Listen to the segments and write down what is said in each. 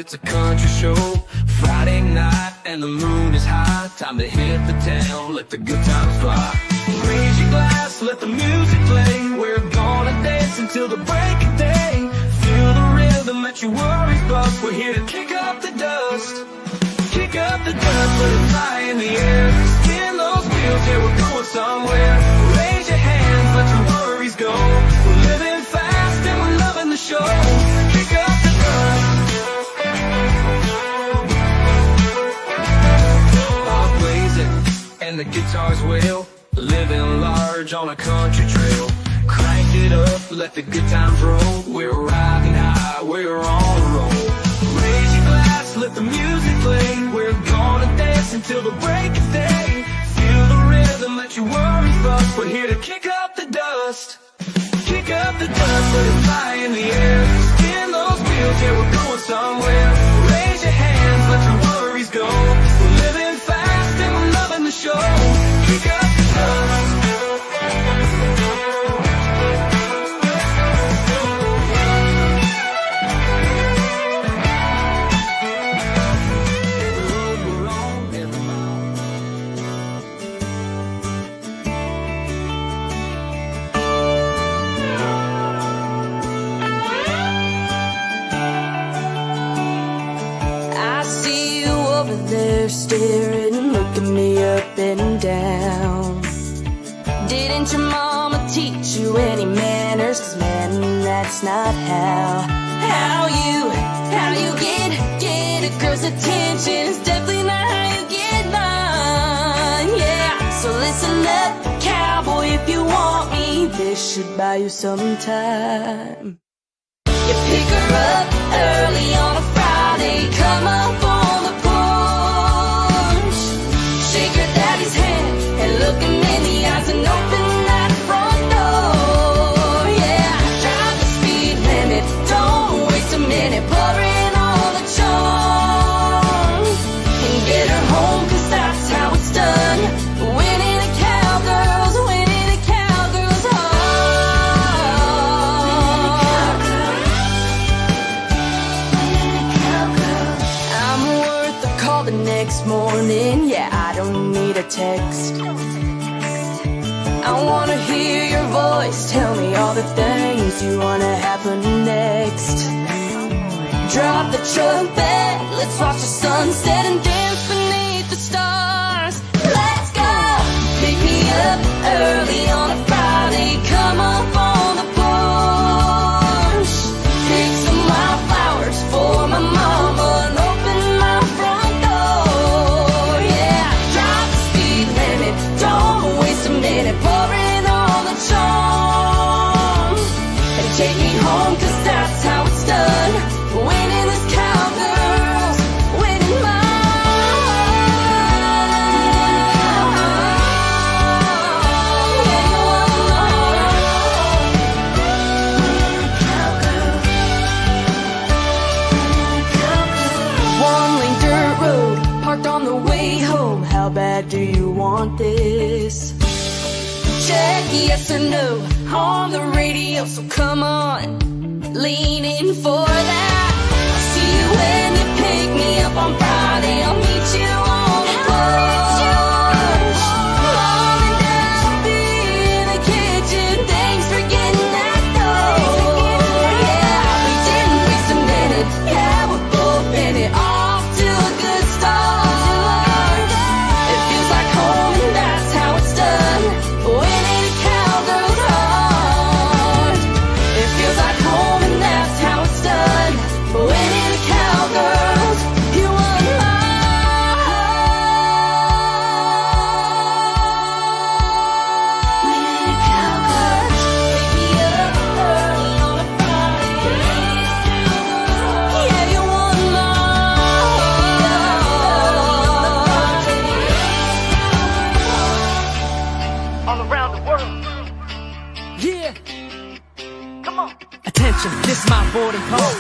it's a country show. Friday night and the moon is high. Time to hit the town, let the good times fly. Raise your glass, let the music play. We're gonna dance until the break of day. Feel the rhythm, let your worries bust. We're here to kick up the dust. Kick up the dust, let it fly in the air. Spin those wheels, yeah, we're going somewhere. Raise your hands, let your worries go. We're living fast and we're loving the show. Kick up the dust. I'll blaze it, and the guitars wail. Living large on a country trail. Crank it up, let the good times roll. We're riding high, we're on a roll. Raise your glass, let the music play. We're gonna dance until the break of day. Feel the rhythm, let your worries bust. We're here to kick up the dust. Kick up the dust, let it fly in the air. Spin those wheels, yeah, we're going somewhere. Raise your hands, let your worries go. We're living fast and we're loving the show. Kick up the dust. They're staring and looking me up and down. Didn't your mama teach you any manners? 'Cause man, that's not how you get a girl's attention. It's definitely not how you get mine. Yeah, so listen up, cowboy, if you want me, this should buy you some time. You pick her up early on a Friday, come up on the porch, shake her daddy's hand and look him in the eyes and open that front door. Yeah, drive the speed limit, don't waste a minute, pour in all the charm and get her home, 'cause that's how it's done. Winning a cowgirl's heart. The next morning, yeah, I don't need a text. I wanna hear your voice, tell me all the things you wanna happen next. Drop the trumpet, let's watch the sunset and dance beneath the stars. Let's go! Pick me up early on a Friday, come up on the porch, pick some wildflowers for my mama and open my front door. Yeah, drop the speed limit, don't waste a minute, pour in all the charm and take me home, 'cause that's how it's done. Winning this cowgirls, winning my one-lane dirt road, parked on the way home. How bad do you want this? Check yes or no on the radio, so come on, lean in for that. I'll see you when you pick me up on Friday. I'll meet you on the porch. Mom and Dad will be in the kitchen. Thanks for getting that door. Yeah, we didn't waste a minute. Yeah, we're both in it. Off to a good start. It feels like home and that's how it's done. Winning a cowgirl's heart. It feels like home and that's how it's done. Winning a cowgirl's, you won my heart. Winning a cowgirl's, pick me up early on a Friday. Yeah, you won my heart. All around the world. Yeah, Come on. attention, this my boarding call.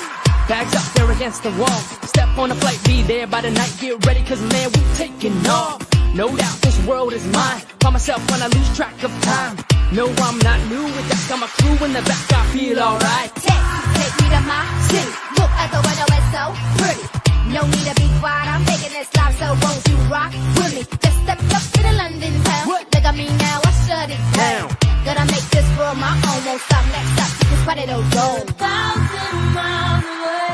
Bags up there against the wall. Step on the flight, be there by the night. Get ready, 'cause man, we taking off. No doubt this world is mine. Find myself when I lose track of time. No, I'm not new with that. Got my crew in the back, I feel alright. Take me to my city. Look at the weather, it's so pretty. No need to be quiet, I'm taking this life, so won't you rock with me? Just step up to the London town. Look at me now, I shut it down. Gonna make this world my own, won't stop, next up, you can spread it all We're 1,000 miles away.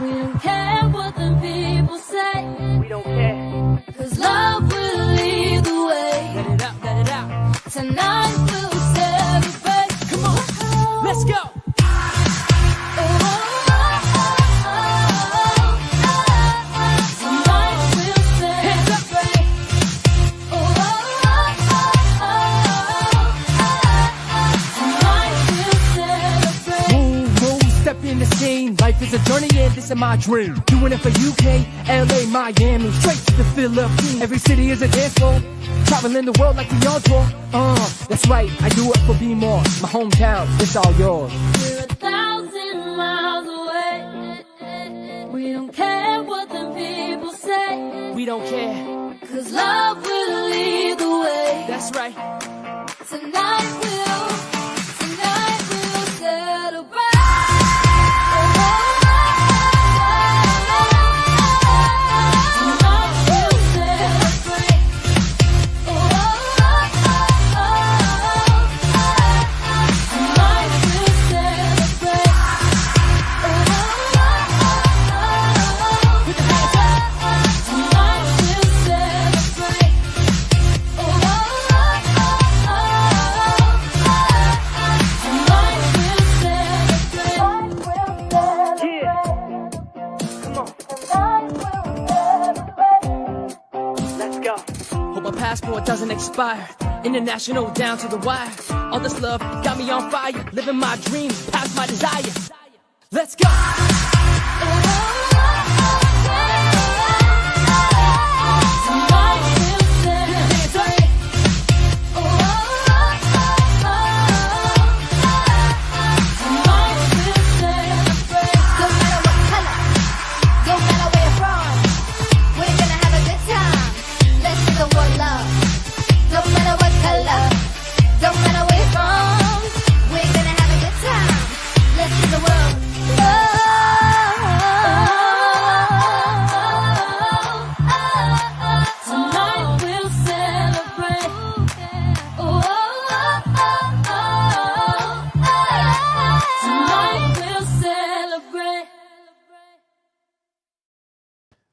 We don't care what the people say. We don't care. 'Cause love will lead the way. Let it out, let it out. Tonight we'll celebrate. Come on, let's go. Life is a journey and this is my dream. Doing it for UK, LA, Miami, straight to the Philippines. Every city is a dance floor. Traveling the world like the on tour. That's right, I do it for Be More. My hometown, it's all yours. We're 1,000 miles away. We don't care what the people say. We don't care. 'Cause love will lead the way. That's right. Tonight we'll celebrate. Passport doesn't expire. International down to the wire. All this love got me on fire. Living my dreams past my desires. Let's go.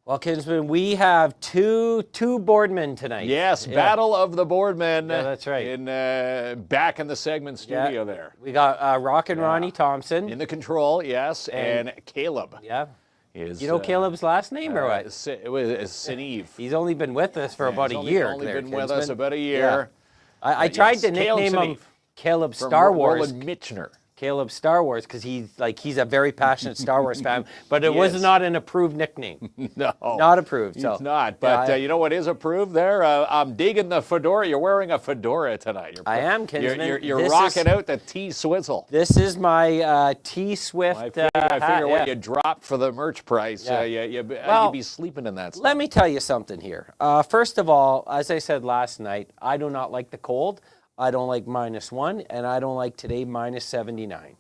Well, Kinsman, we have two boardmen tonight. Yes, Battle of the Boardmen. Yeah, that's right. In back in the segment studio there. We got Rockin' Ronnie Thompson. In the control, yes, and Caleb. Yeah. Is, you know Caleb's last name or what? It was Sineve. He's only been with us for about a year. He's only been Kinsman. with us about a year. Yeah. I tried to nickname him Caleb Star Wars. Roland Michener. Caleb Star Wars because he's a very passionate Star Wars fan, but it was not an approved nickname. No, not approved. So it's not. But you know what is approved there? I'm digging the fedora. You're wearing a fedora tonight. I am, Kinsman. You're rocking out the T-Swizzle. This is my T-Swift. I figure what you dropped for the merch price, you'd be sleeping in that stuff. Let me tell you something here. First of all, as I said last night, I do not like the cold. I don't like -1, and I don't like today -79.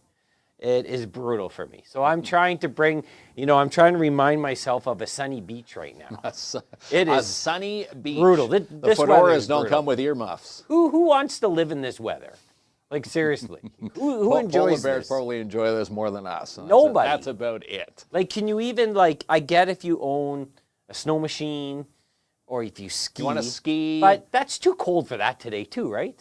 It is brutal for me. So I'm trying to I'm trying to remind myself of a sunny beach right now. It is a sunny beach. Brutal. The fedoras don't come with earmuffs. Who wants to live in this weather? Like, seriously. Who enjoys Polar bears this? probably enjoy this more than us. Nobody. That's about it. Like, can you even, I get if you own a snow machine or if you ski. You want to ski. But that's too cold for that today, too, right?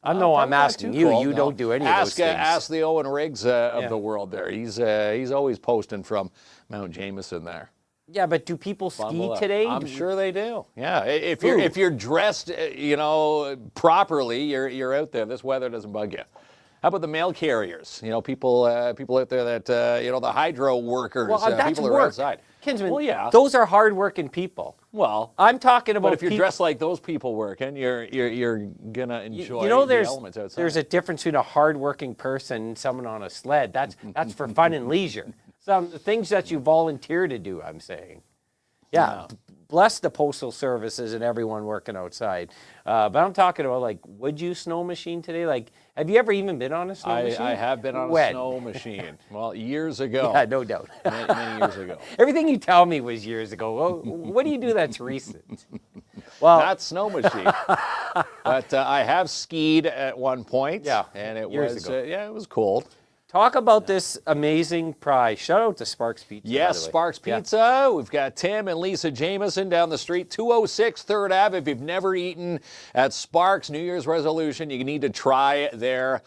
I know I'm asking you. Cold, you don't do any of those things. Ask the Owen Riggs of the world there. He's always posting from Mount Jameson there. Yeah, but do people ski today? I'm sure they do. Yeah, if you're dressed, properly, you're out there. This weather doesn't bug you. How about the mail carriers? People out there that the hydro workers. Well, that's people work. are outside. Kinsman, well, yeah. Those are hard-working people. Well, I'm talking about. But if you're dressed like those people working, you're gonna enjoy the elements outside. There's a difference between a hard-working person and someone on a sled. That's for fun and leisure. Some things that you volunteer to do. I'm saying. Yeah. Bless the postal services and everyone working outside. But I'm talking about would you snow machine today? Have you ever even been on a snow machine? I have been on a When? snow machine. Well, years ago. Yeah, no doubt. Many years ago. Everything you tell me was years ago. Well, what do you do that's recent? Well, Not snow machine. But I have skied at one point. Yeah, And it years was, ago. it was cold. talk about this amazing prize. Shout out to Sparks Pizza. Yes, by the way. Sparks Yeah. Pizza. We've got Tim and Lisa Jameson down the street, 206 3rd Ave. If you've never eaten at Sparks, New Year's resolution, you need to try their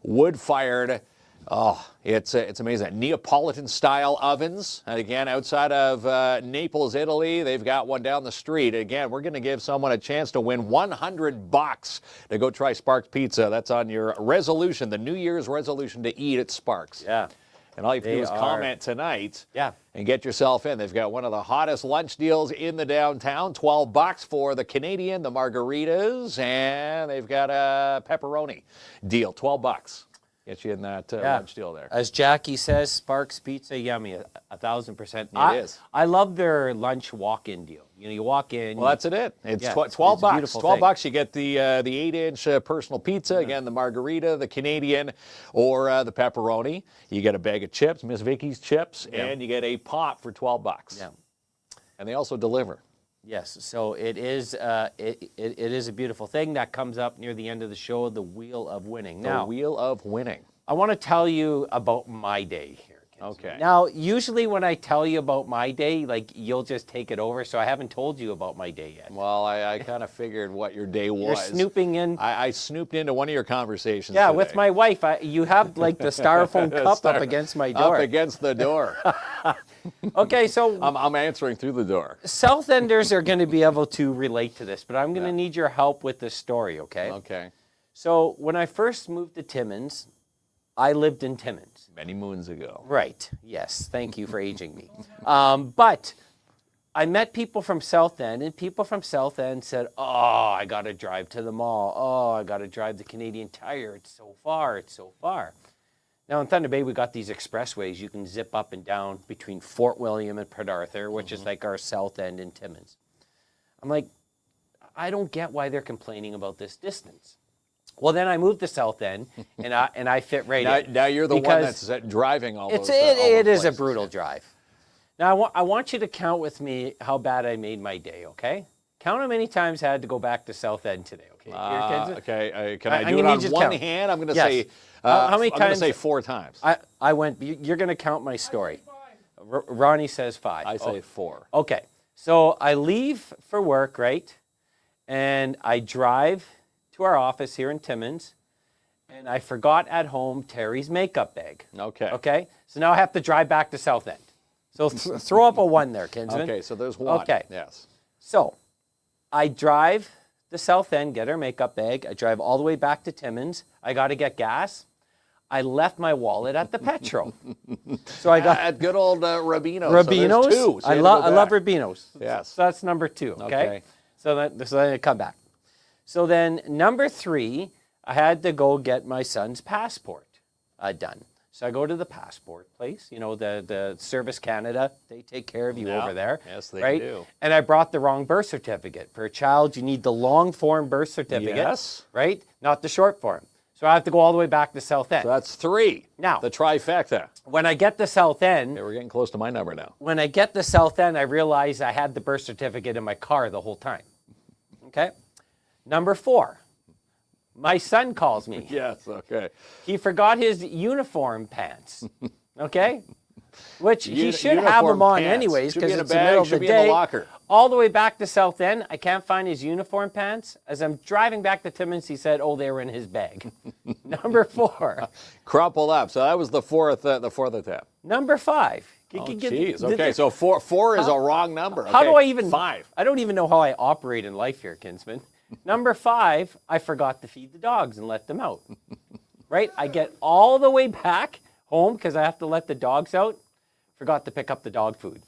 wood-fired. Oh, it's amazing. Neapolitan-style ovens. And again, outside of Naples, Italy, they've got one down the street. Again, we're going to give someone a chance to win $100 to go try Sparks Pizza. That's on your resolution, the New Year's resolution to eat at Sparks. Yeah. And all you have to They do is are- comment tonight Yeah. and get yourself in. They've got one of the hottest lunch deals in the downtown, $12 for the Canadian, the margaritas, and they've got a pepperoni deal, $12. Get you in that lunch deal there. As Jackie says, Sparks Pizza, yummy, 1,000%. It is. I love their lunch walk-in deal. You know, you walk in. Well, that's it. It's Yeah, $12 it's a bucks. beautiful $12. You get the 8-inch personal pizza, again, the margarita, the Canadian, or the pepperoni. You get a bag of chips, Miss Vicky's chips, and you get a pop for $12. Yeah. And they also deliver. Yes, so it is. It is a beautiful thing that comes up near the end of the show. The Wheel of Winning. The Now, Wheel of Winning. I want to tell you about my day here. Kinsman. Okay. Now, usually when I tell you about my day, like you'll just take it over. So I haven't told you about my day yet. Well, I kind of figured what your day was. You're snooping in. I snooped into one of your conversations. Yeah, today. with my wife. You have like the styrofoam cup up against my door. Up against the door. Okay, so I'm answering through the door. South Enders are going to be able to relate to this, but I'm going to need your help with this story, okay? Okay. So when I first moved to Timmins, I lived in Timmins. Many moons ago. Right, yes. Thank you for aging me. But I met people from South End, and people from South End said, oh, I got to drive to the mall. Oh, I got to drive the Canadian Tire. It's so far. It's so far. Now, in Thunder Bay, we got these expressways. You can zip up and down between Fort William and Port Arthur, which is like our South End in Timmins. I'm like, I don't get why they're complaining about this distance. Well, then I moved to South End, and I fit right in. Now you're the one Because that's driving all those. it is a places. brutal drive. Now, I want you to count with me how bad I made my day, okay? Count how many times I had to go back to South End today, okay? Here, kids? Okay, can I I'm do it gonna on need you to one count. hand? I'm going to Yes. say. How many I'm going to times- say 4 times. I went, you're going to count my story. Ronnie says 5. I say 4. Okay, so I leave for work, right? And I drive to our office here in Timmins, and I forgot at home Terry's makeup bag. Okay. Okay, so now I have to drive back to South End. So throw up a 1 there, Kinsman. Okay, so there's 1. Okay. Yes. So I drive to South End, get her makeup bag. I drive all the way back to Timmins. I got to get gas. I left my wallet at the Petro. So I got At good old Rubino's. Rabino's. So there's 2. So I you had to go love back. Rabino's. Yes. So that's number 2. Okay. Okay. So then I come back. So then number 3, I had to go get my son's passport done. So I go to the passport place. You know, the Service Canada. They take care of you Yeah. over there. Yes, they right? do. And I brought the wrong birth certificate. For a child, you need the long form birth certificate. Yes. Right? Not the short form. So I have to go all the way back to South End. So that's 3. Now- the trifecta. When I get to South End, Okay, we're getting close to my number now. when I get to South End, I realize I had the birth certificate in my car the whole time. Okay? Number 4, my son calls me. Yes. Okay. He forgot his uniform pants. Okay? Which he should have Uniform them on pants. anyways Should be because in a it's the bag, middle of should the be in the day. locker. All the way back to South End, I can't find his uniform pants. As I'm driving back to Timmins, he said, "Oh, they were in his bag." Number 4. Crumpled up. So that was the fourth attempt. Number 5. Oh, jeez. Okay, so four is a wrong number. How Okay, do I even? 5. I don't even know how I operate in life here, Kinsman. Number 5, I forgot to feed the dogs and let them out. Right? I get all the way back home because I have to let the dogs out. Forgot to pick up the dog food.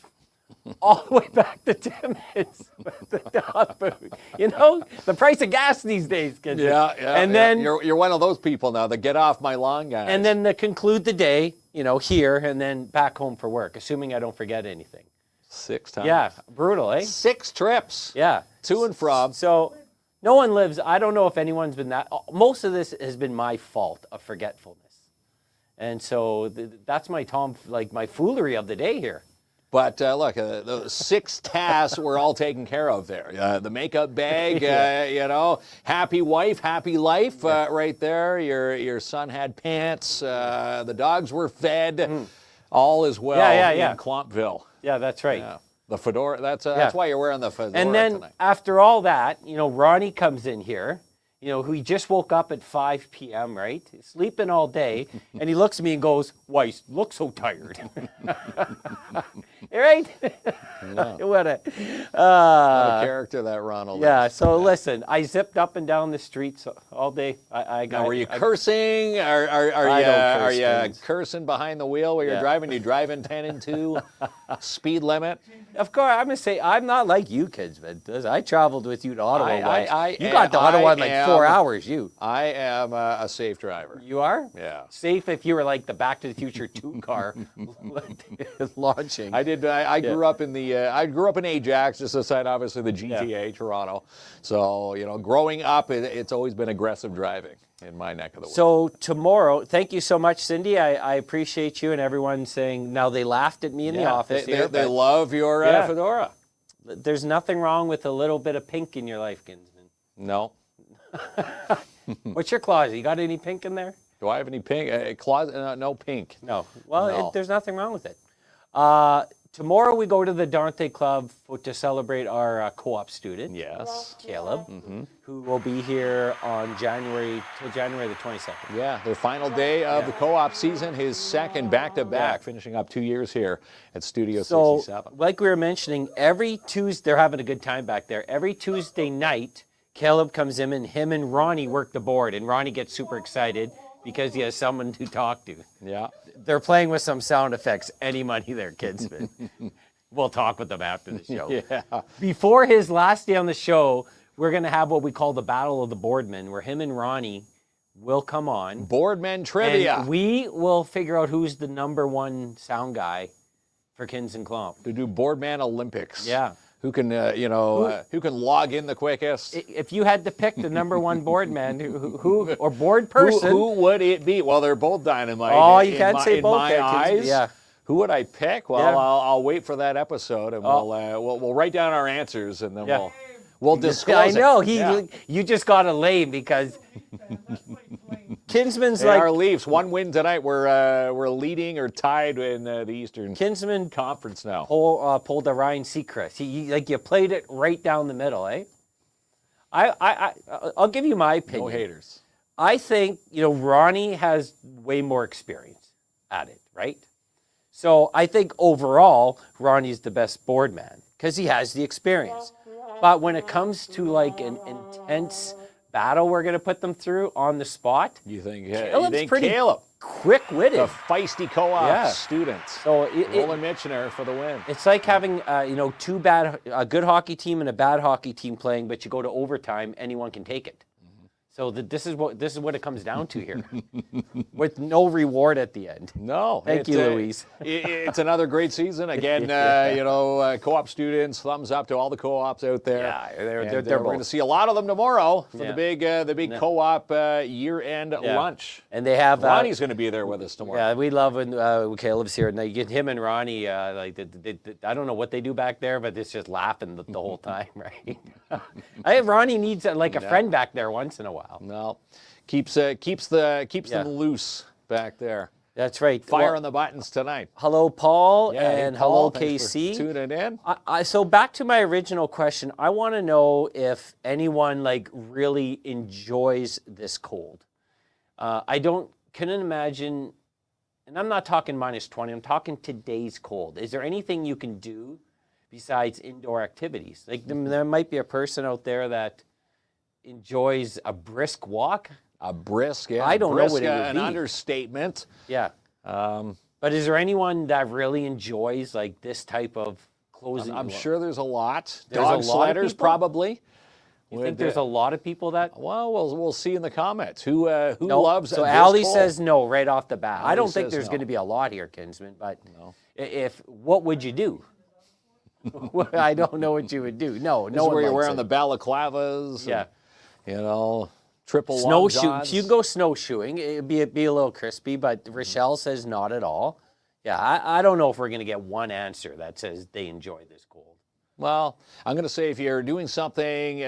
All the way back to Timmins with the dog food. You know, the price of gas these days, Kinsman. Yeah. And yeah. then you're one of those people now that get off my lawn, guys. and then to conclude the day, you know, here and then back home for work, assuming I don't forget anything. 6 times. Yeah, brutal, eh? 6 trips. Yeah. To and from. So No one lives. I don't know if anyone's been that. Most of this has been my fault of forgetfulness, and so that's my my foolery of the day here. But look, the 6 tasks were all taken care of there. The makeup bag, you know, happy wife, happy life, right there. Your son had pants. The dogs were fed. All is well in Klompville. Yeah, that's right. Yeah. The fedora. That's why you're wearing the fedora And then tonight. after all that, you know, Ronnie comes in here. You know, he just woke up at 5 p.m., right? He's sleeping all day. And he looks at me and goes, "Why, you look so tired." Right? What a Character that Ronald yeah, is. so listen, I zipped up and down the streets all day. Now, were you cursing? Are you cursing behind the wheel while you're driving? You driving 10 and 2 speed limit? Of course, I'm going to say, I'm not like you kids, man. I traveled with you to Ottawa once. You am- got to Ottawa in I like 4 hours, you. I am a safe driver. You are? Yeah. Safe if you were like the Back to the Future 2 car launching. I grew up in I grew up in Ajax, just aside obviously the GTA, Toronto. So, you know, growing up, it's always been aggressive driving in my neck of the woods. So tomorrow, thank you so much, Cindy. I appreciate you and everyone saying, now they laughed at me in the office here. They love your fedora. There's nothing wrong with a little bit of pink in your life, Kinsman. No. What's your closet? You got any pink in there? Do I have any pink? Closet? No pink. No. Well, No. there's nothing wrong with it. Tomorrow we go to the Dante Club to celebrate our co-op student. Yes. Caleb, who will be here on January the 22nd. Yeah, their final day of the co-op season, his second back-to-back, finishing up 2 years here at Studio So, 67. like we were mentioning, every Tuesday, they're having a good time back there. Every Tuesday night, Caleb comes in and him and Ronnie work the board, and Ronnie gets super excited because he has someone to talk to. Yeah. They're playing with some sound effects. Any money there, kids. We'll talk with them after the show. Yeah. Before his last day on the show, we're going to have what we call the Battle of the Boardmen, where him and Ronnie will come on. Boardmen trivia. And we will figure out who's the #1 sound guy for KINZ and KLOMP. To do Boardman Olympics. Yeah. Who can, who can log in the quickest? If you had to pick the #1 boardman, who or board person, Who would it be? Well, they're both dynamite. Oh, you can't say both. In my eyes. Yeah. Who would I pick? Well, Yeah. I'll wait for that episode, and we'll write down our answers, and then Yeah. we'll disclose I know it. you just got a lame because Kinsman's They like are Leafs. One win tonight. We're leading or tied in the Eastern Kinsman Conference now. pulled a Ryan Seacrest. You played it right down the middle, eh? I'll give you my opinion. No haters. I think, Ronnie has way more experience at it, right? So I think overall, Ronnie's the best board man because he has the experience. But when it comes to like an intense battle we're going to put them through on the spot, You think pretty Caleb, quick-witted. the feisty co-op Yeah. student, So Roland Mitchiner for the win. it's like having, a good hockey team and a bad hockey team playing, but you go to overtime, anyone can take it. So this is what it comes down to here, with no reward at the end. No. Thank you, Louise. It's another great season. Again, co-op students, thumbs up to all the co-ops out there. Yeah, they're And, we're going to both. see a lot of them tomorrow for Yeah. the big co-op year-end lunch. And they have Ronnie's going to be there with us tomorrow. Yeah, we love when Caleb's here, and you get him and Ronnie. I don't know what they do back there, but it's just laughing the whole time, right? Ronnie needs a friend back there once in a while. No, keeps them loose back there. That's right. Fire Well, on the buttons tonight. hello, Paul, Yeah, hey, and Paul, hello, thanks for KC. tuning in. So back to my original question. I want to know if anyone really enjoys this cold. I couldn't imagine, and I'm not talking -20. I'm talking today's cold. Is there anything you can do besides indoor activities? There might be a person out there that enjoys a brisk walk. A brisk, yeah. I don't know brisk, what it would an be. understatement. Yeah. But is there anyone that really enjoys this type of closing? I'm sure there's a lot. There's Dog a lot of sledders, people? probably. You think there's a lot of people that? Well, we'll see in the comments who loves. So this Allie cold. says no right off the bat. I Allie don't think says there's no. going to be a lot here, Kinsman. But No. what would you do? I don't know what you would do. No, This no is one where you're likes wearing it. the balaclavas. Yeah. You know, triple long Snowshoe. johns. You can go snowshoeing. It'd be a little crispy, but Rochelle says not at all. Yeah, I don't know if we're going to get one answer that says they enjoy this cold. Well, I'm going to say if you're doing something,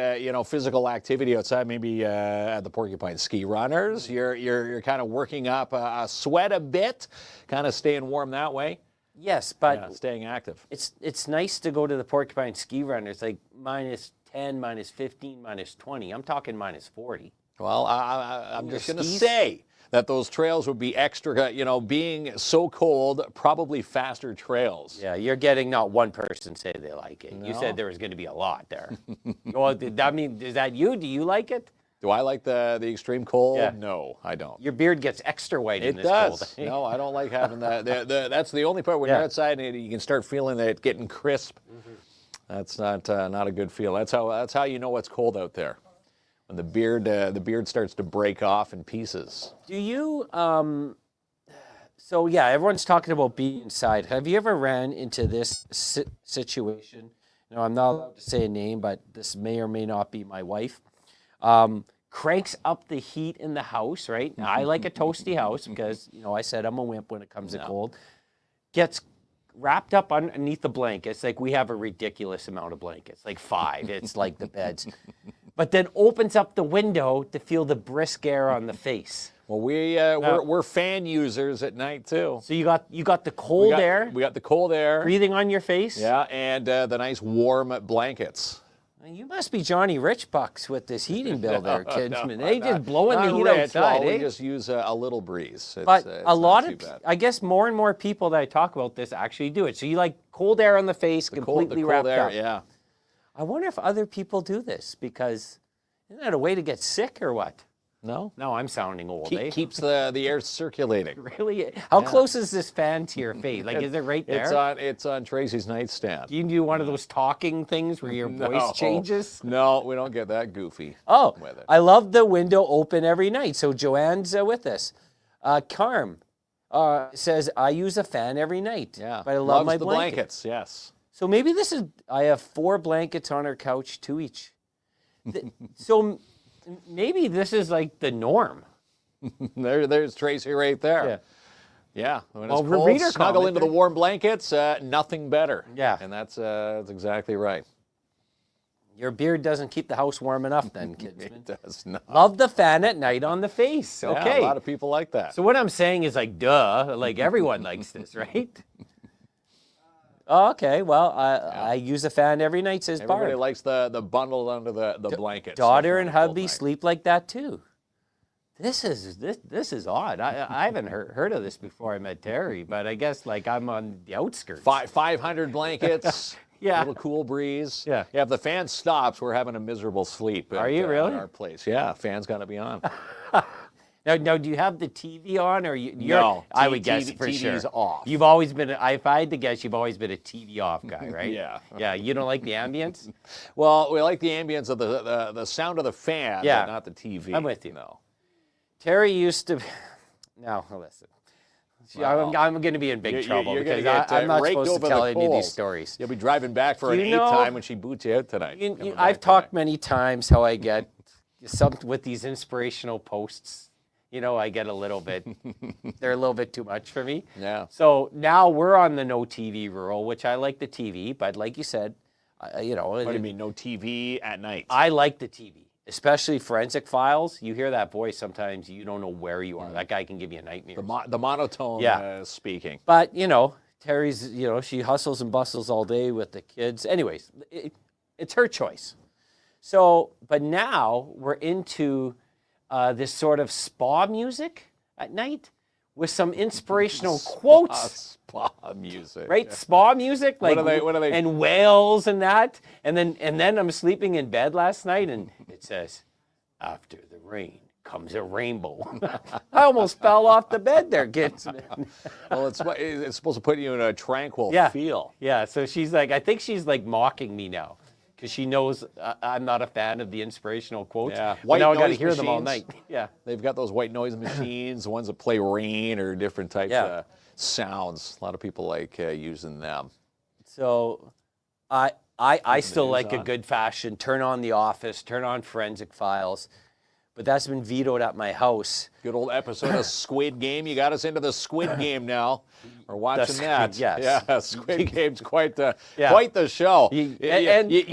physical activity outside, maybe at the Porcupine Ski Runners, you're kind of working up a sweat a bit, kind of staying warm that way. Yes, but staying active. It's nice to go to the Porcupine Ski Runners, like -10, -15, -20. I'm talking -40. Well, I'm just going to skis? say that those trails would be extra, being so cold, probably faster trails. Yeah, you're getting not one person say they like it. You No. said there was going to be a lot there. Well, I mean, is that you? Do you like it? Do I like the extreme cold? Yeah. No, I don't. Your beard gets extra white in It this does. cold. No, I don't like having that. That's the only part when you're outside and you can start feeling that getting crisp. That's not a good feel. That's how you know what's cold out there. When the beard starts to break off in pieces. Do you, so yeah, everyone's talking about being inside. Have you ever ran into this situation? No, I'm not allowed to say a name, but this may or may not be my wife. Cranks up the heat in the house, right? Now, I like a toasty house because, I said I'm a wimp when it comes to cold. Gets wrapped up underneath the blankets. Like we have a ridiculous amount of blankets, like 5. It's like the beds. But then opens up the window to feel the brisk air on the face. Well, we're fan users at night too. So you got the cold air. We got the cold air. Breathing on your face. Yeah, and the nice warm blankets. You must be Johnny Rich Bucks with this heating bill there, kids. They just not- blowing the not heat rich. outside, Well, eh? we just use a little breeze. But it's a lot not of, too bad. I guess more and more people that I talk about this actually do it. So you like cold air on the face, completely cold wrapped air, up. yeah. I wonder if other people do this because isn't that a way to get sick or what? No? No, I'm sounding old, eh? Keeps the air circulating. Really? How close is this fan to your face? Like, is it right there? It's on Tracy's nightstand. Do you do one of those talking things where your voice changes? No, we don't get that goofy. Oh, with it. I love the window open every night. So Joanne's with us. Carm says, I use a fan every night. Yeah. But I love Loves my the blanket. blankets, yes. So maybe I have 4 blankets on our couch, 2 each. So maybe this is like the norm. There's Tracy right there. Yeah. Yeah, when Well, it's cold, reader snuggle comment into the there. warm blankets, nothing better. Yeah. And that's exactly right. Your beard doesn't keep the house warm enough then, kids. It does not. Love the fan at night on the face. Yeah, Okay. a lot of people like that. So what I'm saying is like, duh, like everyone likes this, right? Oh, okay, well, I use a fan every night, says Everybody Barb. likes the bundle under the blanket. Daughter and hubby sleep like that too. This is odd. I haven't heard of this before I met Terry, but I guess like I'm on the outskirts. 500 blankets. Yeah. Little cool breeze. Yeah. Yeah, if the fan stops, we're having a miserable sleep. Are you really? At our place. Yeah, fan's got to be on. Now, do you have the TV on, or you're? No, I would guess for TV's sure. off. You've always been. If I had to guess, you've always been a TV off guy, right? Yeah. Yeah. You don't like the ambience. Well, we like the ambience of the sound of the fan, Yeah. but not the TV. I'm with you. No. Terry used to. Now listen. Well, I'm going to be in big trouble you're gonna because get, I'm not raked supposed over to tell the any of these coals. stories. You'll be driving back for an You 8th know- time when she boots you out tonight. Coming back I've talked tonight. many times how I get something with these inspirational posts. I get a little bit. They're a little bit too much for me. Yeah. So now we're on the no TV rule, which I like the TV, but like you said, What do you mean, no TV at night? I like the TV, especially Forensic Files. You hear that voice sometimes, you don't know where you are. That guy can give you a nightmare. the monotone Yeah. speaking. But, Terry's, she hustles and bustles all day with the kids. Anyways, it's her choice. So, but now we're into this sort of spa music at night with some inspirational quotes. Spa music. Right, spa music, like what are they? and whales and that, and then I'm sleeping in bed last night, and it says, "After the rain comes a rainbow." I almost fell off the bed there, kids. Well, it's supposed to put you in a tranquil Yeah, feel. yeah. So she's like, I think she's like mocking me now because she knows I'm not a fan of the inspirational quotes. Yeah. But White now I got to noise hear them all machines. night. Yeah. They've got those white noise machines, the ones that play rain or different types Yeah. of sounds. A lot of people like using them. So, I I still news like a on. good fashion, turn on The Office, turn on Forensic Files, but that's been vetoed at my house. Good old episode of Squid Game. You got us into the Squid Game now. We're watching Squid, that. yes. Yeah, Squid Game's quite the Yeah. quite the show. You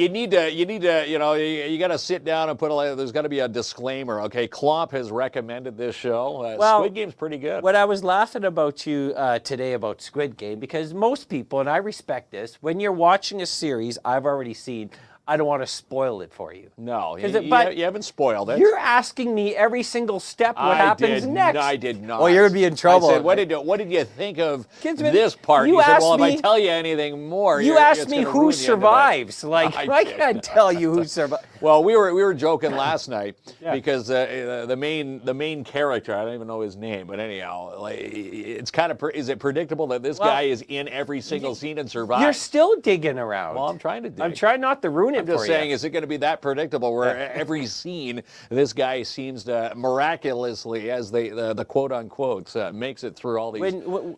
need to you got to sit down and there's got to be a disclaimer. Okay, KLOMP has recommended this show. Well, Squid Game's pretty good. What I was laughing about you today about Squid Game, because most people, and I respect this, when you're watching a series I've already seen, I don't want to spoil it for you. No, 'Cause you haven't spoiled it. You're asking me every single step what happens next. I did not. Well, you're going to be in trouble. I said, what did you think of Kinsman, this part? you You said, asked well, if I me- tell you anything more, You it's asked me gonna who ruin the end of it." survives. Like, I did. can't tell you who survives. Well, we were joking last night Yeah. because the main character, I don't even know his name, but anyhow, like, it's kind of is it predictable that this guy is in every single scene and survives? You're still digging around. Well, I'm trying to dig. I'm trying not to ruin it I'm just for saying, you. is it going to be that predictable where every scene this guy seems to miraculously, as the quote unquote, makes it through all these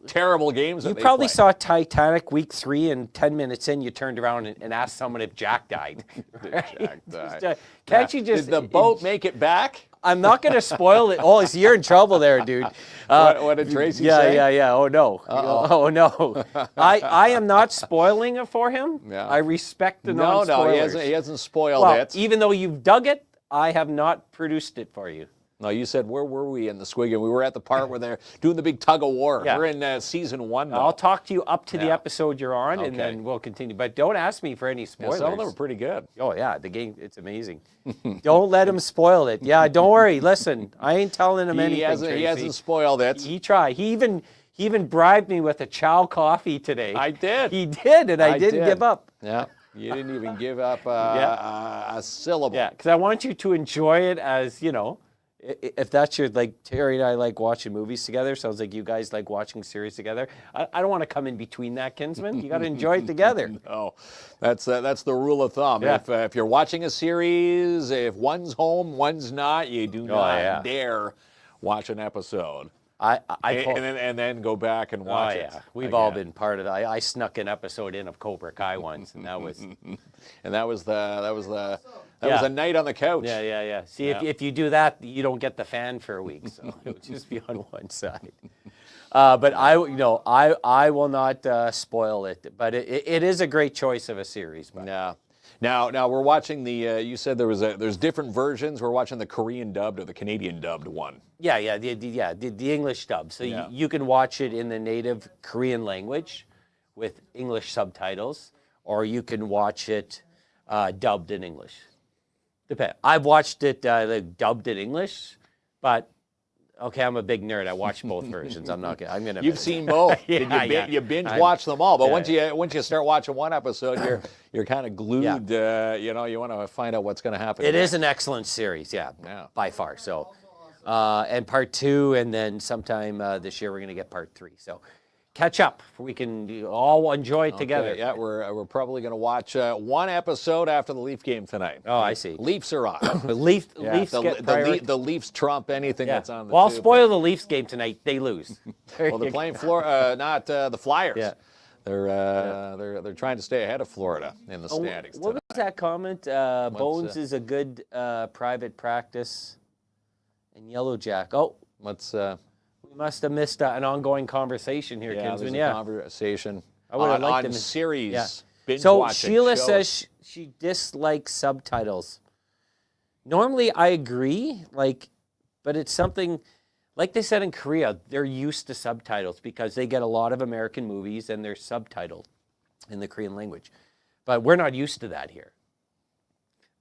terrible games that You they probably play. saw Titanic week 3, and 10 minutes in, you turned around and asked someone if Jack died. Jack died. Can't you just... Did the boat make it back? I'm not going to spoil it. Oh, so you're in trouble there, dude. What did Tracy say? Yeah. Oh, no. Oh, no. I am not spoiling it for him. Yeah. I respect the No, non-spoilers. he hasn't spoiled Well, it. even though you've dug it, I have not produced it for you. No, you said, where were we in the Squid Game? We were at the part where they're doing the big tug of war. Yeah. We're in season 1 now. I'll talk to you up to the Yeah. episode you're on, and Okay. then we'll continue. But don't ask me for any Yeah, spoilers. some of them are pretty good. Oh, yeah, the game, it's amazing. Don't let him spoil it. Yeah, don't worry. Listen, I ain't telling him anything, He Tracy. hasn't spoiled it. He tried. He even bribed me with a chow coffee today. I did. He did, and I didn't did. give up. Yeah. You didn't even give up a syllable. Yeah, because I want you to enjoy it as, if that's your, like, Terry and I like watching movies together. Sounds like you guys like watching series together. I don't want to come in between that, Kinsman. You got to enjoy it together. No, that's the rule of thumb. Yeah. If you're watching a series, if one's home, one's not, you do not dare watch an episode. And then go back and watch it. We've all been part of that. I snuck an episode in of Cobra Kai once, and that was... And that was a night on the couch. Yeah. See, if you do that, you don't get the fan for a week, so it would just be on one side. But I will not spoil it. But it is a great choice of a series. But. Yeah. Now we're watching the. You said there's different versions. We're watching the Korean dubbed or the Canadian dubbed one. Yeah, the English dub. So you can watch it in the native Korean language with English subtitles, or you can watch it dubbed in English. Depend. I've watched it dubbed in English, but okay, I'm a big nerd. I watch both versions. I'm gonna. You've seen both. Yeah, You binge watch them all, but yeah. once you start watching one episode, you're kind of glued. You want to find out what's going to happen. It is an excellent series, by far. So, and part 2, and then sometime this year we're going to get part 3. So, catch up. We can all enjoy it together. Yeah, we're probably going to watch one episode after the Leaf game tonight. Oh, I see. Leafs are on. Leafs get priority. The Leafs trump anything that's on the Well, I'll tube. spoil the Leafs game tonight. They lose. Well, they're playing Florida, not the Flyers. Yeah. They're trying to stay ahead of Florida in the standings What tonight. was that comment? Bones is a good private practice. And Yellow Jack. Oh, we must have missed an ongoing conversation here, Kinsman. There's a conversation I would have liked on them. series. Binge So watching Sheila shows. says she dislikes subtitles. Normally, I agree, but it's something, like they said in Korea, they're used to subtitles because they get a lot of American movies and they're subtitled in the Korean language. But we're not used to that here.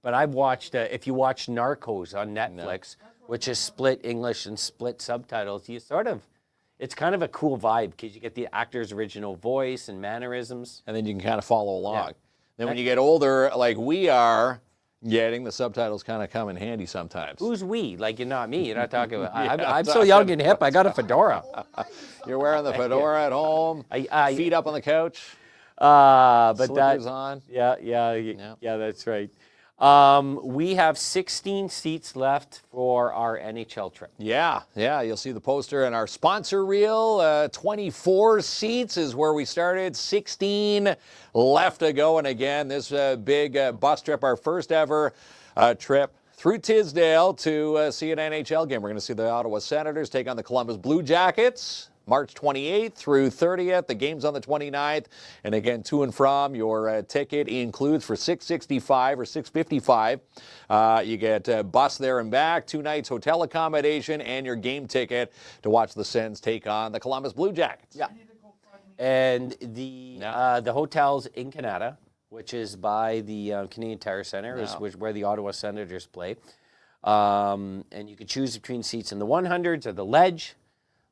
But I've watched, if you watch Narcos on Netflix, which is split English and split subtitles, it's kind of a cool vibe because you get the actor's original voice and mannerisms. And then you can kind of follow along. Yeah. Then when you get older, like we are, getting the subtitles kind of come in handy sometimes. Who's we? Like, you're not me. You're not talking about... Yeah, I'm so young and hip. I got a fedora. You're wearing the fedora at home, feet up on the couch, But slippers on. Yeah, that's right. We have 16 seats left for our NHL trip. Yeah, you'll see the poster in our sponsor reel. 24 seats is where we started, 16 left to go. And again, this big bus trip, our first ever trip through Tisdale to see an NHL game. We're going to see the Ottawa Senators take on the Columbus Blue Jackets. March 28th through 30th. The game's on the 29th. And again, to and from, your ticket includes for $665 or $655. You get bus there and back, 2 nights hotel accommodation, and your game ticket to watch the Sens take on the Columbus Blue Jackets. Yeah. And the hotel's in Canada, which is by the Canadian Tire Center, where the Ottawa Senators play. And you can choose between seats in the 100s or the Ledge,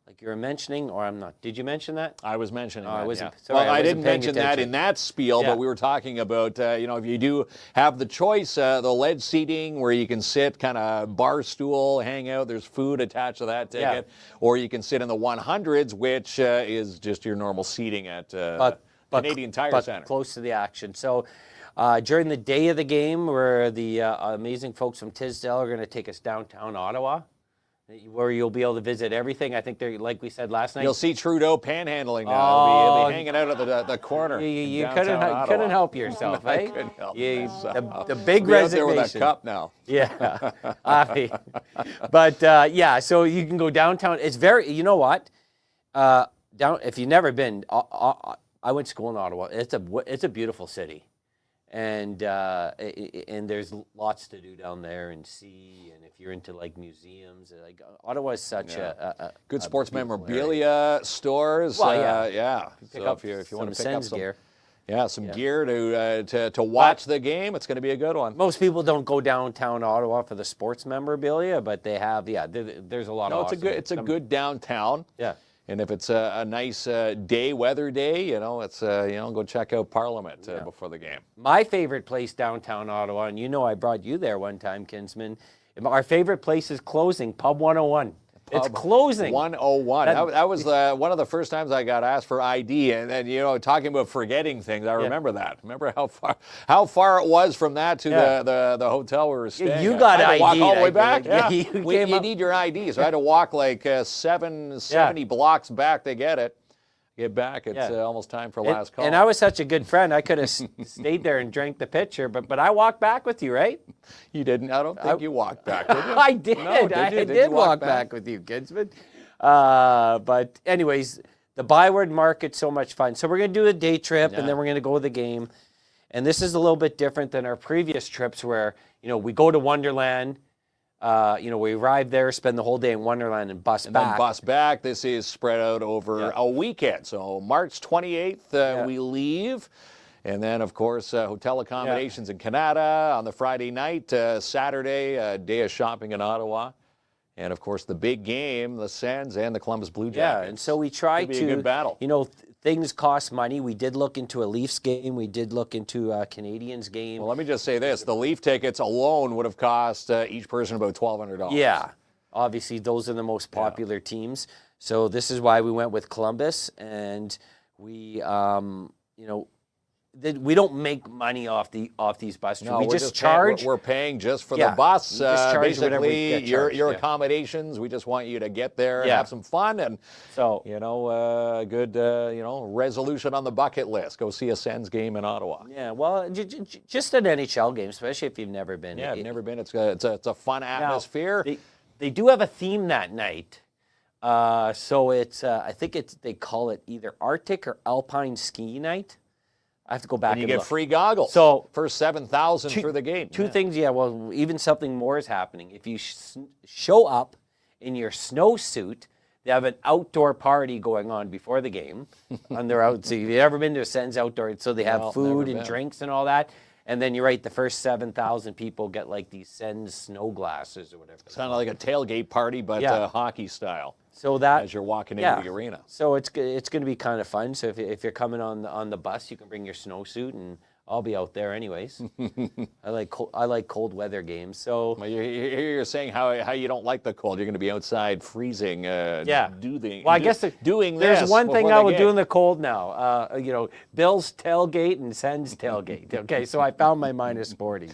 like you were mentioning, or I'm not. Did you mention that? I was mentioning that, I wasn't, yeah. sorry, Well, I didn't paying mention that attention. in that spiel, but we were talking about, if you do have the choice, the ledge seating where you can sit kind of bar stool, hang out, there's food attached to that ticket, or you can sit in the 100s, which is just your normal seating at Canadian Tire Center. Close to the action. So during the day of the game, where the amazing folks from Tisdale are going to take us downtown Ottawa, where you'll be able to visit everything. I think they're, like we said last night. You'll see Trudeau panhandling now. He'll be hanging out at the corner. You couldn't help yourself, right? I couldn't help The big I'll be out there reservation. with a cup now. Yeah. So you can go downtown. It's very, you know what? If you've never been, I went to school in Ottawa. It's a beautiful city. And there's lots to do down there and see. And if you're into like museums, like Ottawa is such a good sports memorabilia stores. Well, yeah. Pick So up if you want to some pick up Sens some gear. Yeah, some gear to watch the game. It's going to be a good one. Most people don't go downtown Ottawa for the sports memberabilia, but they have. There's a lot of. It's a good downtown. Yeah. And if it's a nice weather day, it's go check out Parliament before the game. My favorite place downtown Ottawa, and I brought you there one time, Kinsman. Our favorite place is closing, Pub 101. It's closing. 101. That was one of the first times I got asked for ID, and talking about forgetting things, I remember that. Remember how far it was from that to the hotel we were staying. You at. got I had to walk ID. all the way back. You need your ID, so I had to walk like 70 blocks back to get it. Get back. It's almost time for last call. And I was such a good friend. I could have stayed there and drank the pitcher, but I walked back with you, right? You didn't. I don't think you walked back, did you? I did. No, I did you did walk walk back with you, Kinsman. But anyways, the Byward Market's so much fun. So we're going to do a day trip, and then we're going to go to the game. And this is a little bit different than our previous trips where, we go to Wonderland. We arrive there, spend the whole day in Wonderland, and bus back. Then bus back. This is spread out over a weekend. So March 28th, we leave. And then, of course, hotel accommodations in Canada on the Friday night. Saturday, day of shopping in Ottawa. And, of course, the big game, the Sens and the Columbus Blue Jackets. Yeah, and so we try to... It'll be a good battle. Things cost money. We did look into a Leafs game. We did look into a Canadiens game. Well, let me just say this. The Leaf tickets alone would have cost each person about $1,200. Yeah. Obviously, those are the most popular teams. So this is why we went with Columbus. And we, we don't make money off these bus trips. No, we we're just charge. We're paying just for the bus. We just charge whatever we basically, get charged, your accommodations. We just want you to get there and have some fun. And, so, good, resolution on the bucket list. Go see a Sens game in Ottawa. Yeah, well, just an NHL game, especially if you've never been. Yeah, I've never been. It's a fun atmosphere. Now, they do have a theme that night. So it's, I think they call it either Arctic or Alpine ski night. I have to go back and you get look. free goggles. So first 7,000 through the game. Two things, even something more is happening. If you show up in your snowsuit, they have an outdoor party going on before the game. And they're out. So you've ever been to a Sens outdoor? So they have food and drinks and all that. And then you're right, the first 7,000 people get like these Sens snow glasses or whatever. It's kind of like a tailgate party, but hockey style. So that as you're walking into the arena. So it's going to be kind of fun. So if you're coming on the bus, you can bring your snowsuit, and I'll be out there anyways. I like cold weather games. So well, you're saying how you don't like the cold. You're going to be outside freezing. Doing doing this. There's one thing I would do in the cold now. Bill's tailgate and Sens tailgate. Okay, so I found my -40.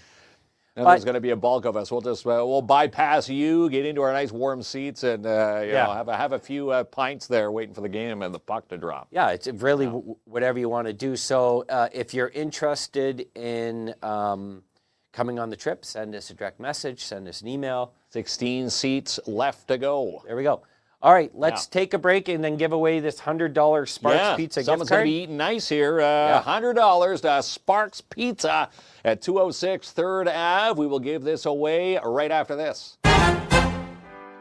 And there's going to be a bulk of us. We'll just we'll bypass you, get into our nice warm seats, and you know, have a few pints there waiting for the game and the puck to drop. Yeah, it's really whatever you want to do. So if you're interested in coming on the trip, send us a direct message, send us an email. 16 seats left to go. There we go. All right, let's take a break and then give away this $100 Sparks Pizza gift card. Someone's going to be eating nice here. $100 to Sparks Pizza at 206 3rd Ave. We will give this away right after this.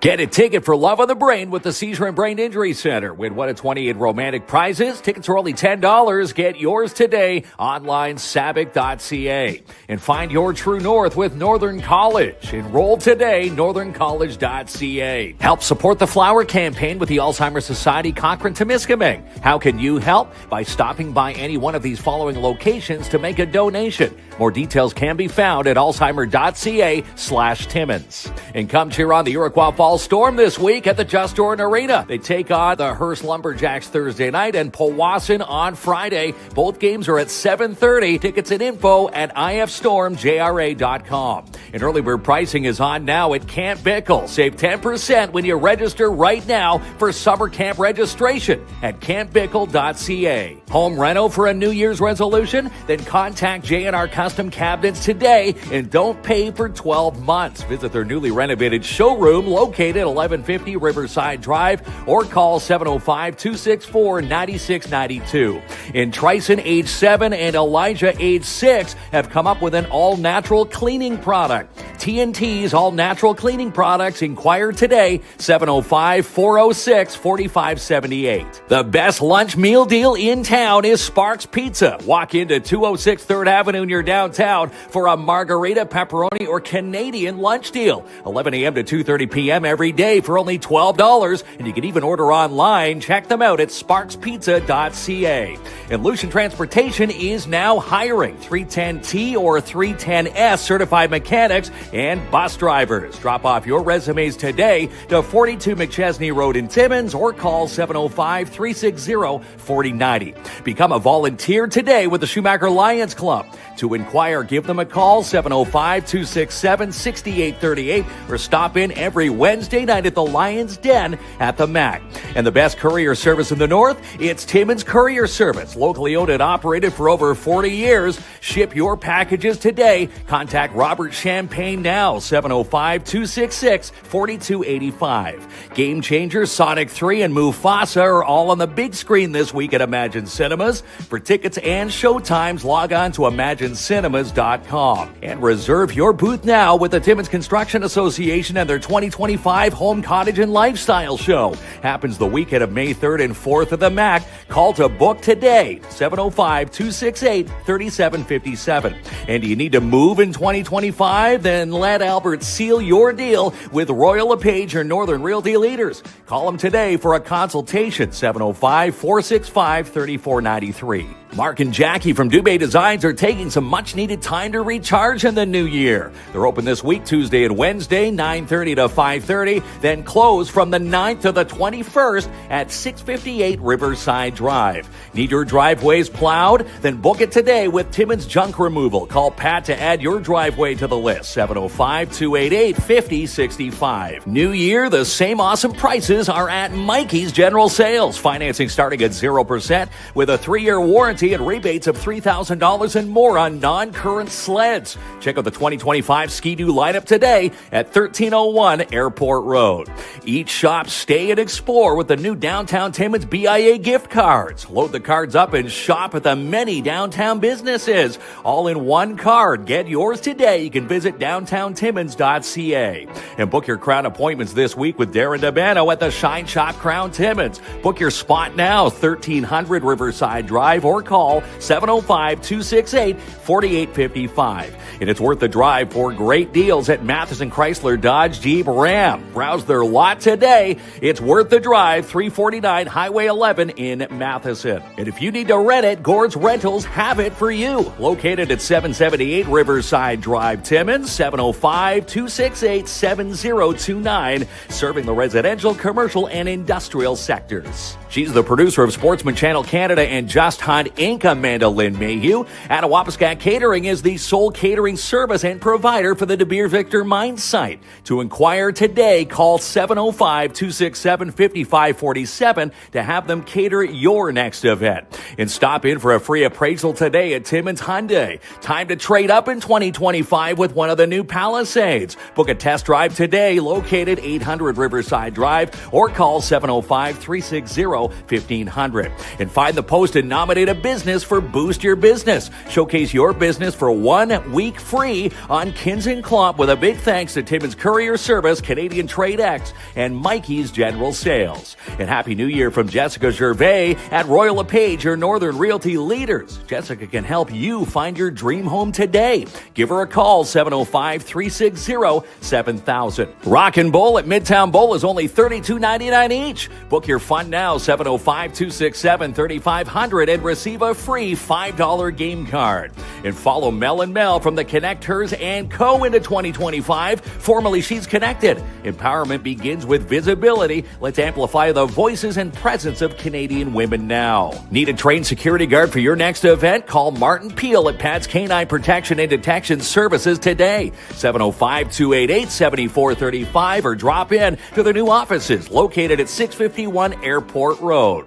Get a ticket for Love on the Brain with the Seizure and Brain Injury Center. Win 1 of 28 romantic prizes. Tickets are only $10. Get yours today. Online, sabic.ca. And find your true north with Northern College. Enroll today, northerncollege.ca. Help support the Flower Campaign with the Alzheimer's Society Cochrane-Temiskaming. How can you help? By stopping by any one of these following locations to make a donation. More details can be found at alzheimer.ca/Timmins. And come cheer on the Iroquois Falls Storm this week at the Just Jordan Arena. They take on the Hearst Lumberjacks Thursday night and Powassan on Friday. Both games are at 7:30. Tickets and info at ifstormjra.com. And early bird pricing is on now at Camp Bickle. Save 10% when you register right now for summer camp registration at campbickle.ca. Home reno for a New Year's resolution? Then contact J&R Custom Cabinets today and don't pay for 12 months. Visit their newly renovated showroom located at 1150 Riverside Drive or call 705-264-9692. And Trison, age 7, and Elijah, age 6, have come up with an all-natural cleaning product. TNT's all-natural cleaning products. Inquire today, 705-406-4578. The best lunch meal deal in town is Sparks Pizza. Walk into 206 3rd Avenue near downtown for a margarita, pepperoni, or Canadian lunch deal. 11 a.m. to 2:30 p.m. every day for only $12. And you can even order online. Check them out at sparkspizza.ca. And Lucian Transportation is now hiring 310T or 310S certified mechanics and bus drivers. Drop off your resumes today to 42 McChesney Road in Timmins or call 705-360-4090. Become a volunteer today with the Schumacher Lions Club. To inquire, give them a call, 705-267-6838, or stop in every Wednesday night at the Lions Den at the MAC. And the best courier service in the North? It's Timmins Courier Service, locally owned and operated for over 40 years. Ship your packages today. Contact Robert Champagne now, 705-266-4285. Game Changer, Sonic 3, and Mufasa are all on the big screen this week at Imagine Cinemas. For tickets and showtimes, log on to imaginecinemas.com and reserve your booth now with the Timmins Construction Association and their 2025 Home, Cottage, and Lifestyle Show. Happens the weekend of May 3rd and 4th at the MAC. Call to book today, 705-268-3757. And do you need to move in 2025? Then let Albert seal your deal with Royal LePage or Northern Realty Leaders. Call them today for a consultation, 705-465-3493. Mark and Jackie from Dubé Designs are taking some much-needed time to recharge in the new year. They're open this week, Tuesday and Wednesday, 9:30 to 5:30, then close from the 9th to the 21st at 658 Riverside Drive. Need your driveways plowed? Then book it today with Timmins Junk Removal. Call Pat to add your driveway to the list, 705-288-5065. New year, the same awesome prices are at Mikey's General Sales. Financing starting at 0% with a 3-year warranty and rebates of $3,000 and more on non-current sleds. Check out the 2025 Ski-Doo lineup today at 1301 Airport Road. Eat, shop, stay, and explore with the new Downtown Timmins BIA gift cards. Load the cards up and shop at the many downtown businesses. All in one card. Get yours today. You can visit downtowntimmins.ca. And book your Crown appointments this week with Darren Dabano at the Shine Shop Crown Timmins. Book your spot now, 1300 Riverside Drive, or call 705-268-4855. And it's worth the drive for great deals at Matheson Chrysler Dodge Jeep Ram. Browse their lot today. It's worth the drive, 349 Highway 11 in Matheson. And if you need to rent it, Gord's Rentals have it for you. Located at 778 Riverside Drive, Timmins, 705-268-7029. Serving the residential, commercial, and industrial sectors. She's the producer of Sportsman Channel Canada and Just Hunt Inc. Amanda Lynn Mayhew. Attawapiskat Catering is the sole catering service and provider for the De Beer Victor Mine site. To inquire today, call 705-267-5547 to have them cater your next event. And stop in for a free appraisal today at Timmins Hyundai. Time to trade up in 2025 with one of the new Palisades. Book a test drive today, located 800 Riverside Drive, or call 705-360-1500. And find the post and nominate a business for Boost Your Business. Showcase your business for 1 week free on KINZ and KLOMP with a big thanks to Timmins Courier Service, Canadian Trade X, and Mikey's General Sales. And Happy New Year from Jessica Gervais at Royal LePage, your Northern Realty leaders. Jessica can help you find your dream home today. Give her a call, 705-360-7000. Rock and Bowl at Midtown Bowl is only $32.99 each. Book your fund now, 705-267-3500, and receive a free $5 game card. And follow Mel and Mel from the Connect Hers and Co. into 2025, formerly She's Connected. Empowerment begins with visibility. Let's amplify the voices and presence of Canadian women now. Need a trained security guard for your next event? Call Martin Peel at Pat's Canine Protection and Detection Services today, 705-288-7435, or drop in to their new offices located at 651 Airport Road.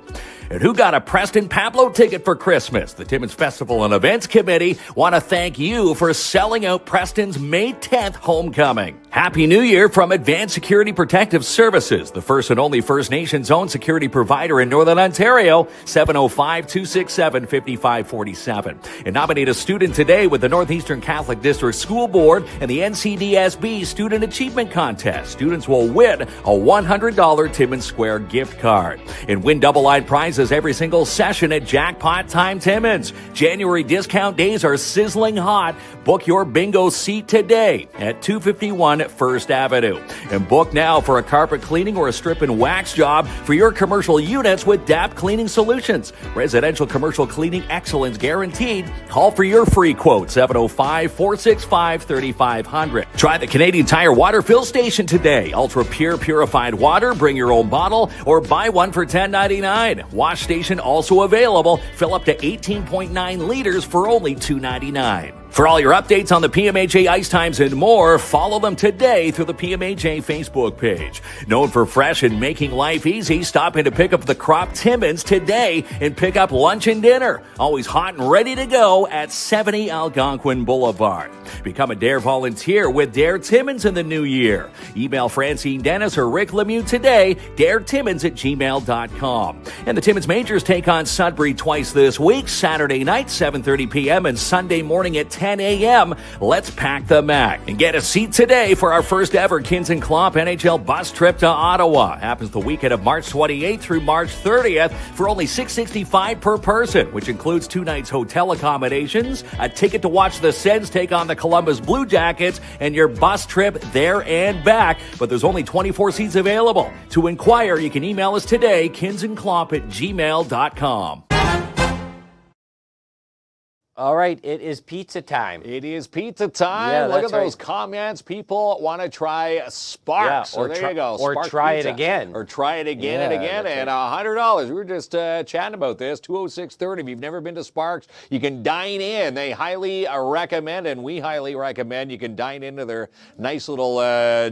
And who got a Preston Pablo ticket for Christmas? The Timmins Festival and Events Committee want to thank you for selling out Preston's May 10th homecoming. Happy New Year from Advanced Security Protective Services, the first and only First Nations-owned security provider in Northern Ontario, 705-267-5547. And nominate a student today with the Northeastern Catholic District School Board and the NCDSB Student Achievement Contest. Students will win a $100 Timmins Square gift card and win double-line prizes every single session at Jackpot Time Timmins. January discount days are sizzling hot. Book your bingo seat today at 251 First Avenue. And book now for a carpet cleaning or a strip and wax job for your commercial units with DAP Cleaning Solutions. Residential commercial cleaning excellence guaranteed. Call for your free quote, 705-465-3500. Try the Canadian Tire Water Fill Station today. Ultra pure purified water. Bring your own bottle or buy one for $10.99. Wash station also available. Fill up to 18.9 liters for only $2.99. For all your updates on the PMHA ice times and more, follow them today through the PMHA Facebook page. Known for fresh and making life easy, stop in to pick up the Crop Timmins today and pick up lunch and dinner. Always hot and ready to go at 70 Algonquin Boulevard. Become a DARE volunteer with DARE Timmins in the new year. Email Francine Dennis or Rick Lemieux today, daretimmins@gmail.com. And the Timmins Majors take on Sudbury twice this week, Saturday night, 7:30 p.m. and Sunday morning at 10 a.m. Let's pack the Mac and get a seat today for our first ever KINZ and KLOMP NHL bus trip to Ottawa. Happens the weekend of March 28th through March 30th for only $665 per person, which includes 2 nights hotel accommodations, a ticket to watch the Sens take on the Columbus Blue Jackets, and your bus trip there and back. But there's only 24 seats available. To inquire, you can email us today, kinzandklomp@gmail.com. All right, it is pizza time. It is pizza time. Yeah, Look at that's those right. comments. People want to try Sparks. Yeah, So there you go. or Sparks try pizza. it again. Or try it again and Yeah, again. that's And $100. We were just chatting about this. $206.30. If you've never been to Sparks, you can dine in. They highly recommend, and we highly recommend, you can dine into their nice little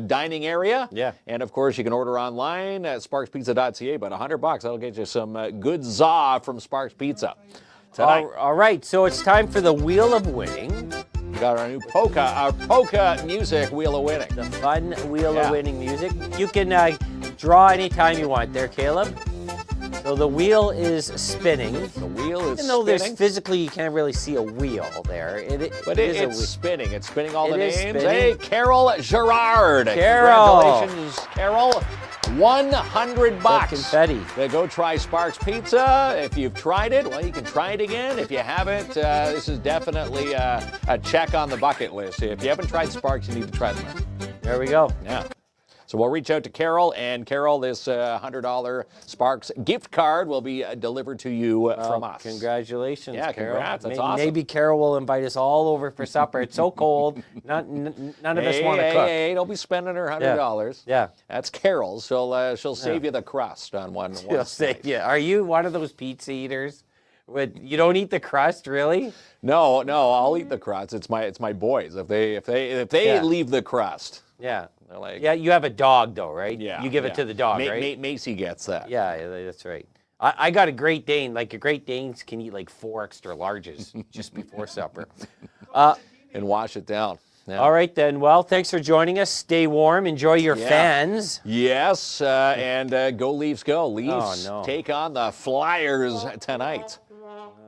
dining area. Yeah. And of course, you can order online at sparkspizza.ca. But $100, that'll get you some good za from Sparks Pizza. Tonight. All right, so it's time for the Wheel of Winning. We got our new polka music Wheel of Winning. The fun Wheel Yeah. of Winning music. You can draw anytime you want there, Caleb. So the wheel is spinning. The wheel is Even though there's spinning. physically, you can't really see a wheel there. But it's spinning. It's spinning all the It is names. spinning. Hey, Carol Gerard. Carol. Congratulations, Carol. $100. confetti. Go try Sparks Pizza. If you've tried it, well, you can try it again. If you haven't, this is definitely a check on the bucket list. If you haven't tried Sparks, you need to try them. There we go. Yeah. So we'll reach out to Carol, and Carol, this $100 Sparks gift card will be delivered to you from us. Congratulations, Yeah, Carol. congrats. That's awesome. Maybe Carol will invite us all over for supper. It's so cold. None of us want to cook. Hey, don't be spending her $100. Yeah. That's Carol's. She'll save you the crust on one She'll say, slice. yeah. Are you one of those pizza eaters What, you don't eat the crust, really? No, I'll eat the crust. It's my boys. If they Yeah. leave the crust, Yeah. they're like, Yeah, you have a dog, though, right? yeah. You give it to the dog, right? Macy gets that. Yeah, that's right. I got a Great Dane. Like, a Great Danes can eat like 4 extra larges just before supper. And wash it down. Yeah. All right, then. Well, thanks for joining us. Stay warm. Enjoy your fans. Yes, and go Leafs, go. Leafs no. take on the Flyers tonight.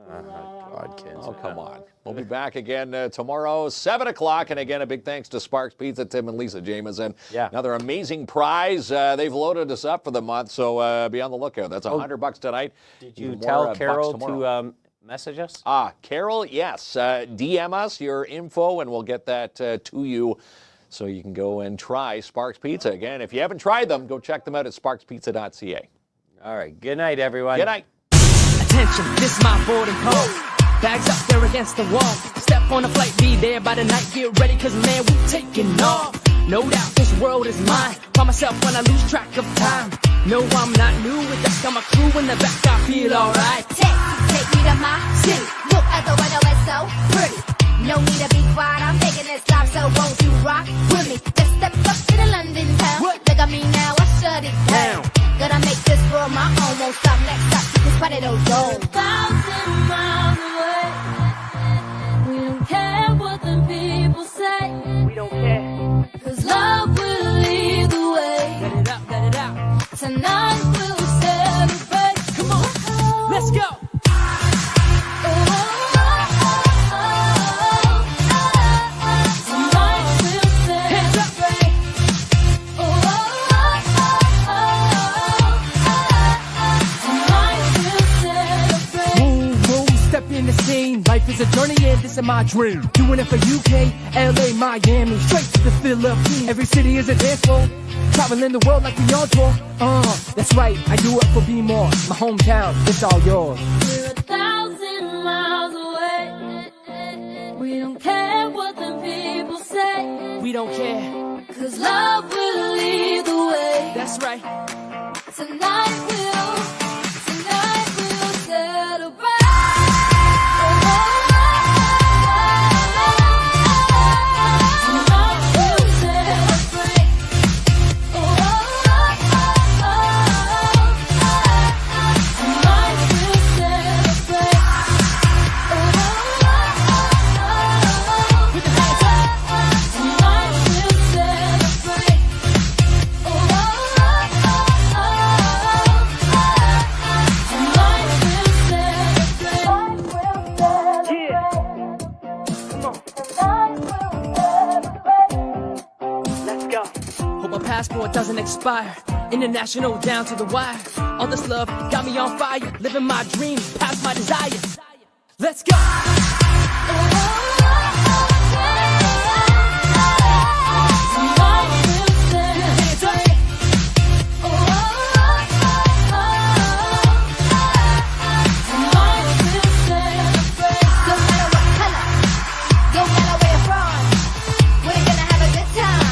God, kids. Oh, come on. We'll be back again tomorrow, 7 o'clock. And again, a big thanks to Sparks Pizza, Tim and Lisa Jameson. Yeah. Another amazing prize. They've loaded us up for the month, so be on the lookout. That's $100 tonight. Did you Even more, tell bucks Carol tomorrow. to message us? Carol, yes. DM us your info, and we'll get that to you so you can go and try Sparks Pizza. Again, if you haven't tried them, go check them out at sparkspizza.ca. All right. Good night, everyone. Good night. Attention, this my boarding call. Bags up there against the wall. Step on a flight, be there by the night. Get ready, cause man, we taking off. No doubt this world is mine. By myself when I lose track of time. No, I'm not new with that. Got my crew in the back, I feel alright. Take me to my city. Look at the weather, it's so pretty. No need to be quiet, I'm taking this life, so won't you rock with me? Just step up to the London town. Look at me now, I shut it down. Gonna make this world my own, won't stop, next stop, you can spot it all go. 1,000 miles away. We don't care what the people say. We don't care. Cause love will lead the way. Let it out, let it out. Tonight we'll celebrate. Come on, let's go. Tonight we'll Hands up. celebrate. Tonight we'll celebrate. Move, move, step in the scene. Life is a journey and this is my dream. Doing it for UK, LA, Miami, straight to the Philippines. Every city is a dance floor. Traveling the world like we on tour. That's right, I do it for B-More. My hometown, it's all yours. We're 1,000 miles away. We don't care what the people say. We don't care. Cause love will lead the way. That's right. Tonight we'll celebrate. Tonight we'll celebrate. Tonight we'll celebrate. Put your hands up. Tonight we'll celebrate. Tonight we'll celebrate. Yeah. Come on, let's go. Hope my passport doesn't expire. International down to the wire. All this love got me on fire. Living my dreams, past my desires. Let's go. Tonight we'll celebrate. Tonight we'll celebrate. No matter what color, no matter where you're from, we're gonna have a good time.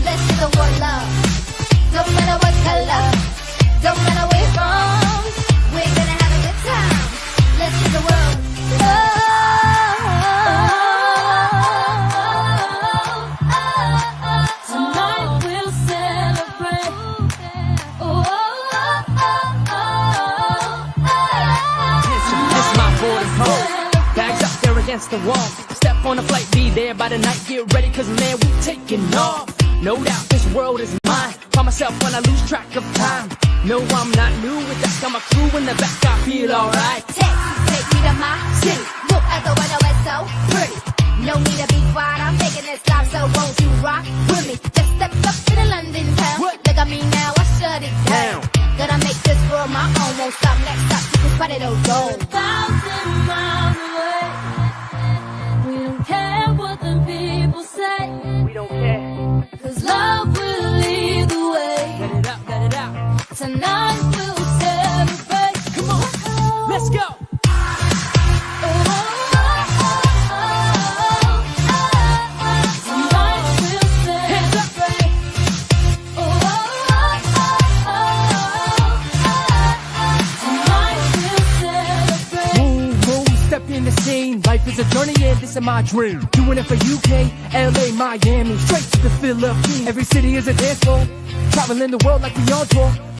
Let's give the world love. No matter what color, no matter where you're from, we're gonna have a good time. Let's give the world love. Tonight we'll celebrate. This my boarding call. Bags up there against the wall. Step on a flight, be there by the night. Get ready, cause man, we taking off. No doubt this world is mine. By myself when I lose track of time. No, I'm not new with that. Got my crew in the back, I feel alright. Take me to my city. Look at the weather, it's so pretty. No need to be quiet, I'm taking this life, so won't you rock with me? Just step up to the London town. What? Look at me now, I shut it down. Gonna make this world my own, won't stop, next stop, you can spot it all go. 1,000 miles away. We don't care what the people say. We don't care. Cause love will lead the way. Let it out, let it out. Tonight we'll celebrate. Come on, let's go. Tonight we'll celebrate. Tonight we'll celebrate. Move, life is a journey and this is my dream. Doing it for UK, LA, Miami, straight to the Philippines. Every city is a dance floor. Traveling the world like we on tour.